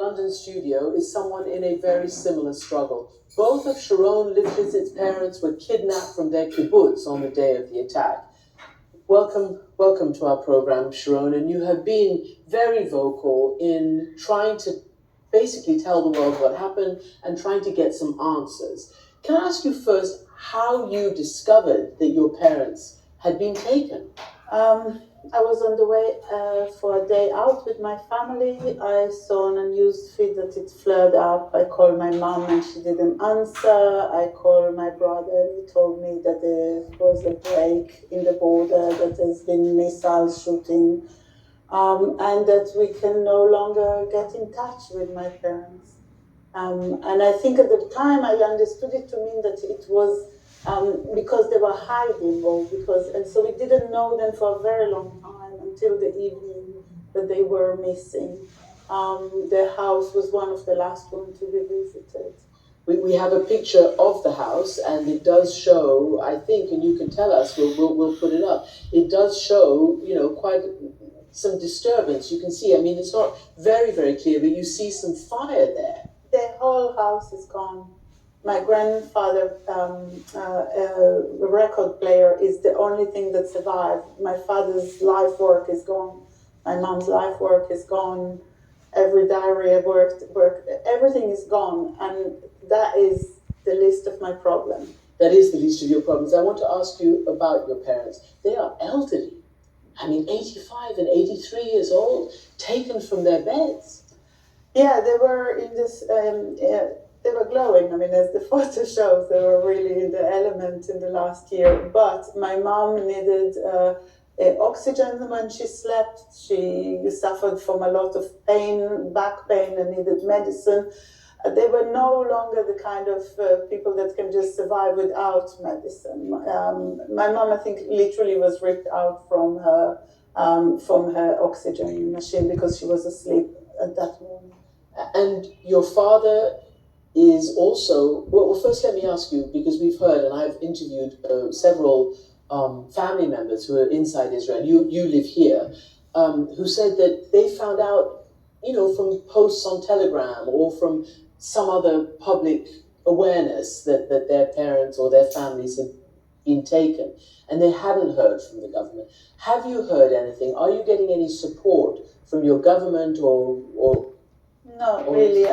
London studio is someone in a very similar struggle. Both of Sharon Lifshitz's parents were kidnapped from their kibbutz on the day of the attack. Welcome to our program, Sharon, and you have been very vocal in trying to basically tell the world what happened and trying to get some answers. Can I ask you first how you discovered that your parents had been taken? I was on the way for a day out with my family. I saw on a news feed that it flared up. I called my mom and she didn't answer. I called my brother and he told me that there was a break in the border, that there's been missile shooting, and that we can no longer get in touch with my parents. And I think at the time I understood it to mean that it was because they were hiding, and so we didn't know them for a very long time until the evening that they were missing. Their house was one of the last ones to be visited. We have a picture of the house, and it does show, I think, and you can tell us, we'll put it up. It does show, quite some disturbance. You can see, it's not very, very clear, but you see some fire there. The whole house is gone. My grandfather, a record player, is the only thing that survived. My father's life work is gone. My mom's life work is gone. Every diary I worked, everything is gone. And that is the least of my problem. That is the least of your problems. I want to ask you about your parents. They are elderly. 85 and 83 years old, taken from their beds. Yeah, they were in this... They were glowing. As the photo shows, they were really in the element in the last year. But my mom needed oxygen when she slept. She suffered from a lot of pain, back pain, and needed medicine. They were no longer the kind of people that can just survive without medicine. My mom, I think, literally was ripped out from her oxygen machine because she was asleep at that moment. And your father is also, well, first let me ask you, because we've heard, and I've interviewed several family members who are inside Israel, you live here, who said that they found out, from posts on Telegram or from some other public awareness that their parents or their families had been taken, and they hadn't heard from the government. Have you heard anything? Are you getting any support from your government or No, really,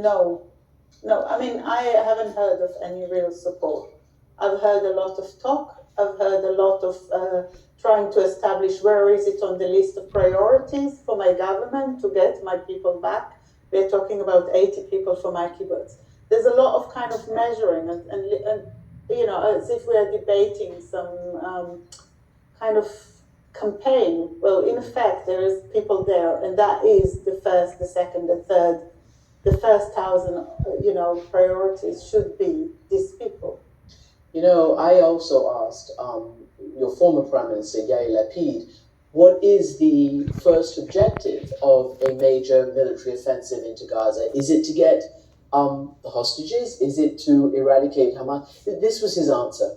no. No, I haven't heard of any real support. I've heard a lot of talk. I've heard a lot of trying to establish where is it on the list of priorities for my government to get my people back. We're talking about 80 people for my kibbutz. There's a lot of kind of measuring and as if we are debating some kind of campaign. Well, in effect, there is people there, and that is the first, the second, the third. The first 1,000, priorities should be these people. I also asked your former Prime Minister, Yair Lapid, what is the first objective of a major military offensive into Gaza? Is it to get the hostages? Is it to eradicate Hamas? This was his answer.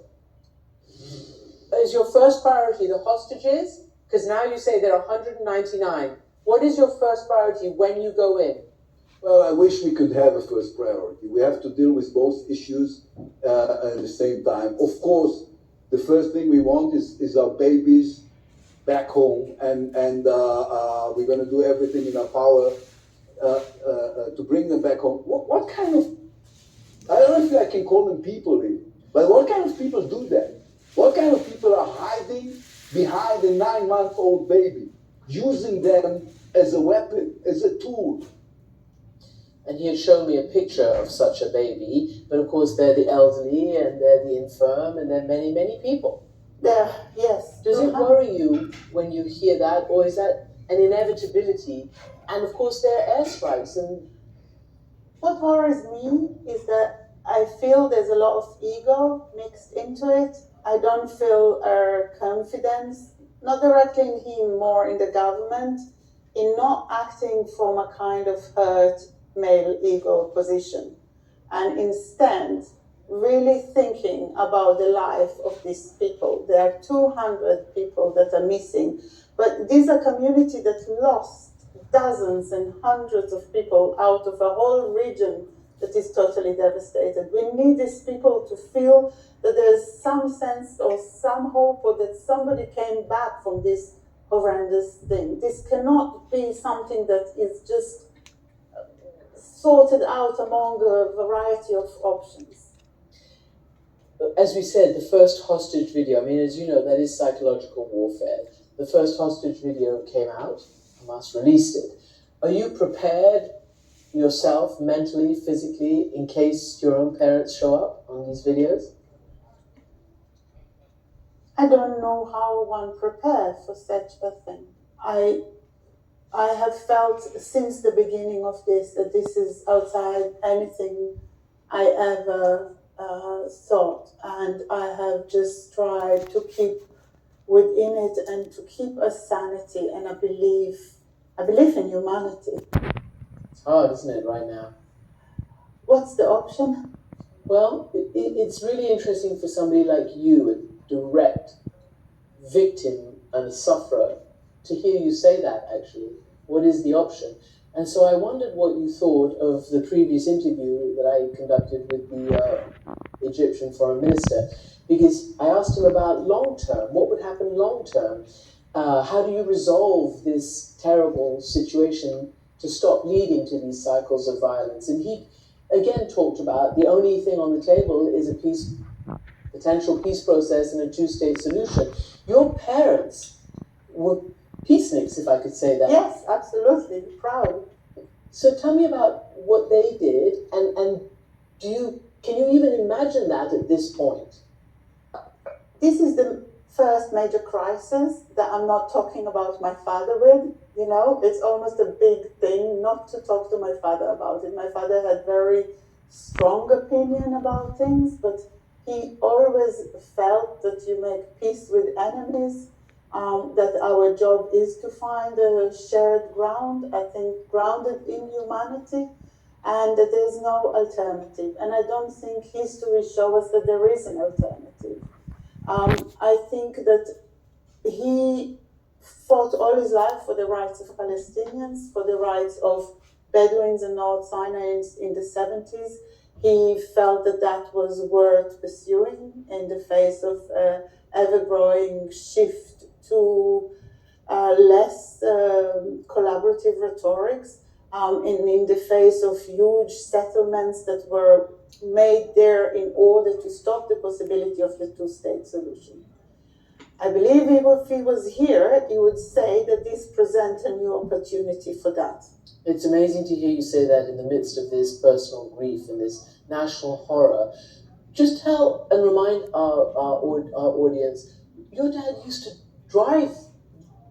Is your first priority the hostages? Because now you say there are 199. What is your first priority when you go in? Well, I wish we could have a first priority. We have to deal with both issues at the same time. Of course, the first thing we want is our babies back home, and we're going to do everything in our power to bring them back home. What kind of, I don't know if I can call them people here, but what kind of people do that? What kind of people are hiding behind a 9-month-old baby, using them as a weapon, as a tool? And he had shown me a picture of such a baby, but of course they're the elderly and they're the infirm and they're many, many people. Yes. Does it worry you when you hear that, or is that an inevitability? And of course there are airstrikes. And what worries me is that I feel there's a lot of ego mixed into it. I don't feel confidence, not directly in him, more in the government, in not acting from a kind of hurt male ego position, and instead really thinking about the life of these people. There are 200 people that are missing, but these are community that lost dozens and hundreds of people out of a whole region that is totally devastated. We need these people to feel that there's some sense or some hope, or that somebody came back from this horrendous thing. This cannot be something that is just sorted out among a variety of options. As we said, the first hostage video, I mean, as you know, that is psychological warfare. The first hostage video came out, Hamas released it. Are you prepared yourself, mentally, physically, in case your own parents show up on these videos? I don't know how one prepares for such a thing. I have felt since the beginning of this that this is outside anything I ever thought, and I have just tried to keep within it and to keep a sanity and a belief in humanity. It's hard, isn't it, right now? What's the option? Well, it's really interesting for somebody like you, a direct victim and a sufferer, to hear you say that, actually. What is the option? And so I wondered what you thought of the previous interview that I conducted with the Egyptian foreign minister, because I asked him about long-term. What would happen long-term? How do you resolve this terrible situation to stop leading to these cycles of violence? And he again talked about the only thing on the table is a potential peace process and a two-state solution. Your parents were peaceniks, if I could say that. Yes, absolutely, proud. So tell me about what they did, and can you even imagine that at this point? This is the first major crisis that I'm not talking about my father with. You know, it's almost a big thing not to talk to my father about it. My father had very strong opinion about things, but he always felt that you make peace with enemies, that our job is to find a shared ground, I think grounded in humanity, and that there's no alternative. And I don't think history shows us that there is an alternative. I think that he fought all his life for the rights of Palestinians, for the rights of Bedouins in North Sinai in the 70s. He felt that that was worth pursuing in the face of ever-growing shift to less collaborative rhetorics, in the face of huge settlements that were made there in order to stop the possibility of the two-state solution. I believe if he was here, he would say that this presents a new opportunity for that. It's amazing to hear you say that in the midst of this personal grief and this national horror. Just tell and remind our audience, your dad used to drive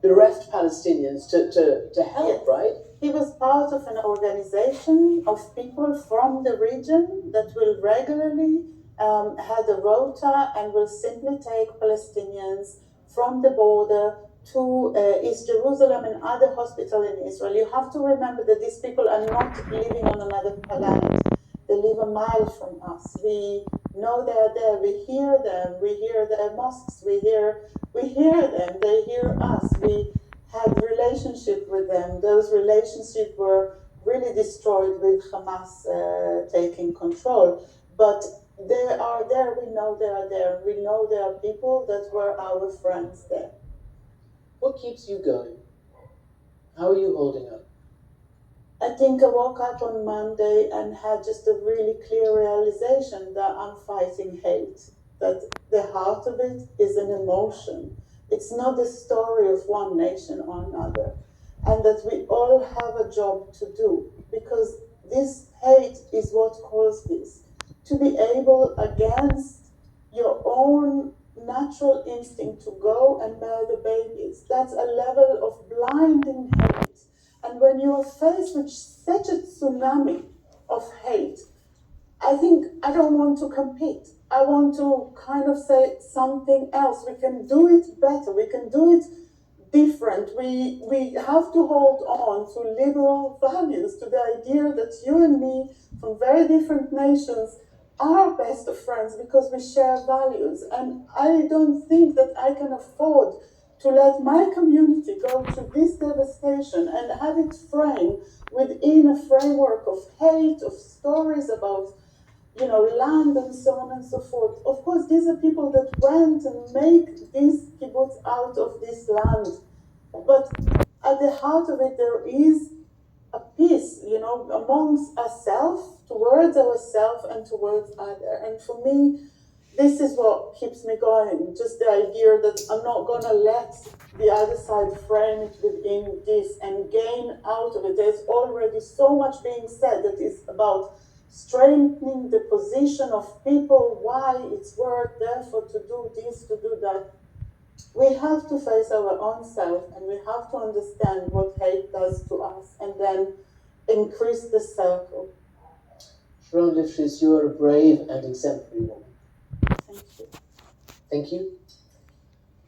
bereft Palestinians to help, Yes. right? He was part of an organization of people from the region that will regularly had a rota and will simply take Palestinians from the border to East Jerusalem and other hospitals in Israel. You have to remember that these people are not living on another planet. They live a mile from us. We know they are there. We hear them. We hear their mosques. We hear them. They hear us. We had relationship with them. Those relationships were really destroyed with Hamas taking control. But they are there. We know they are there. We know there are people that were our friends there. What keeps you going? How are you holding up? I think I woke up on Monday and had just a really clear realization that I'm fighting hate, that the heart of it is an emotion. It's not the story of one nation or another, and that we all have a job to do, because this hate is what caused this. To be able, against your own natural instinct, to go and murder babies, that's a level of blinding hate. And when you are faced with such a tsunami of hate, I think I don't want to compete. I want to kind of say something else. We can do it better. We can do it different. We have to hold on to liberal values, to the idea that you and me from very different nations are best of friends because we share values. And I don't think that I can afford to let my community go through this devastation and have it framed within a framework of hate, of stories about, land and so on and so forth. Of course, these are people that went and make this kibbutz out of this land. But at the heart of it, there is a peace, amongst ourselves, towards ourselves and towards others. And for me, this is what keeps me going. Just the idea that I'm not going to let the other side frame it within this and gain out of it. There's already so much being said that is about strengthening the position of people, why it's worth therefore to do this, to do that. We have to face our own self, and we have to understand what hate does to us, and then increase the circle. Sharon Lifshitz, you are a brave and exemplary woman. Thank you. Thank you.